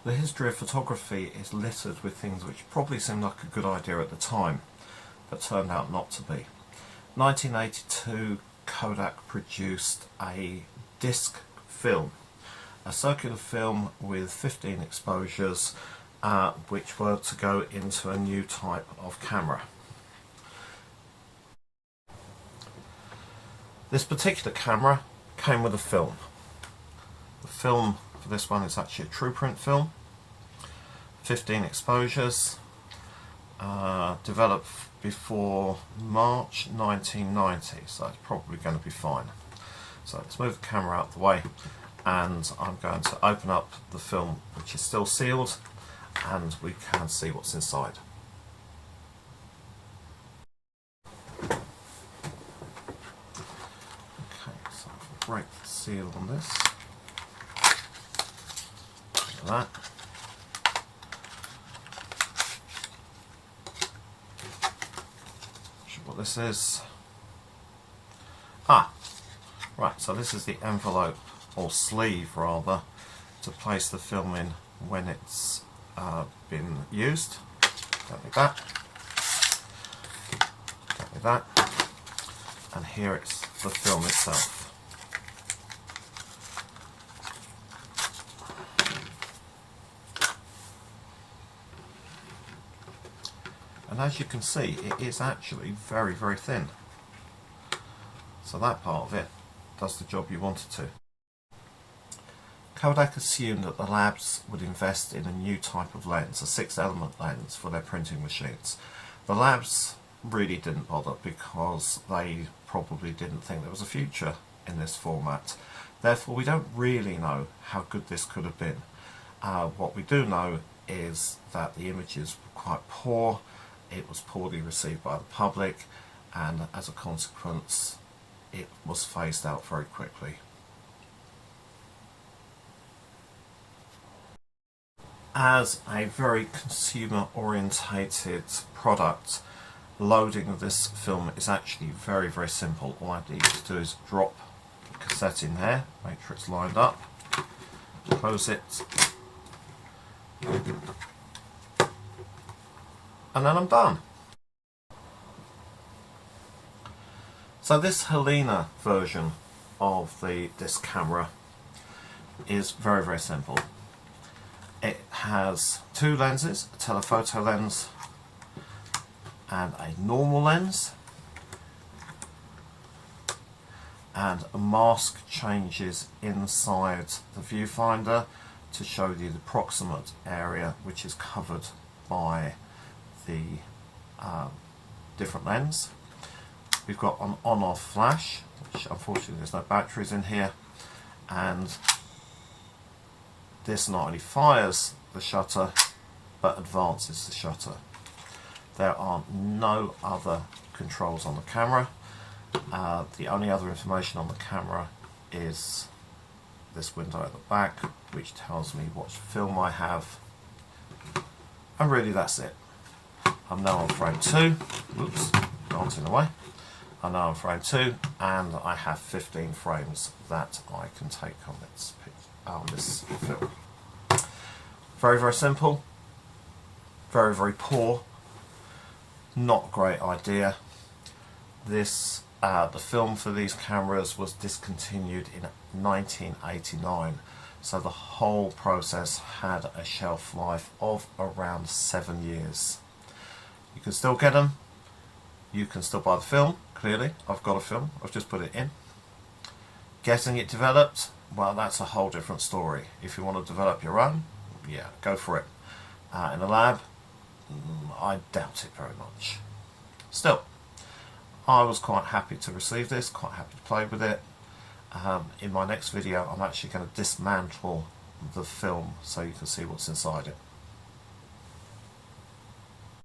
The history of photography is littered with things which probably seemed like a good idea at the time, but turned out not to be. 1982, Kodak produced a disc film, a circular film with 15 exposures, which were to go into a new type of camera. This particular camera came with a film. The film for this one is actually a true print film, 15 exposures, developed before March 1990, so it's probably going to be fine. So let's move the camera out of the way, and I'm going to open up the film, which is still sealed, and we can see what's inside. Okay, so I'll break the seal on this. Look at that. What this is. Right, so this is the envelope, or sleeve rather, to place the film in when it's been used. Don't need that. Don't need that. And here it's the film itself. And as you can see, it is actually very, very thin. So that part of it does the job you want it to. Kodak assumed that the labs would invest in a new type of lens, a 6-element lens, for their printing machines. The labs really didn't bother because they probably didn't think there was a future in this format. Therefore, we don't really know how good this could have been. What we do know is that the images were quite poor. It was poorly received by the public, and as a consequence it was phased out very quickly. As a very consumer orientated product, loading of this film is actually very, very simple. All I need to do is drop the cassette in there, make sure it's lined up, close it, and then I'm done. So this Halina version of the disc camera is very, very simple. It has two lenses, a telephoto lens and a normal lens, and a mask changes inside the viewfinder to show you the proximate area which is covered by the different lens. We've got an on-off flash, which unfortunately there's no batteries in here, and this not only fires the shutter but advances the shutter. There are no other controls on the camera. The only other information on the camera is this window at the back, which tells me what film I have, and really that's it. I'm now on frame 2. Oops, dancing away. I'm now on frame 2, and I have 15 frames that I can take on this film. Very, very simple. Very, very poor. Not a great idea. This the film for these cameras was discontinued in 1989, so the whole process had a shelf life of around 7 years. You can still get them. You can still buy the film. Clearly, I've got a film. I've just put it in. Getting it developed, well, that's a whole different story. If you want to develop your own, yeah, go for it. In a lab, I doubt it very much. Still, I was quite happy to receive this, quite happy to play with it. In my next video, I'm actually going to dismantle the film so you can see what's inside it.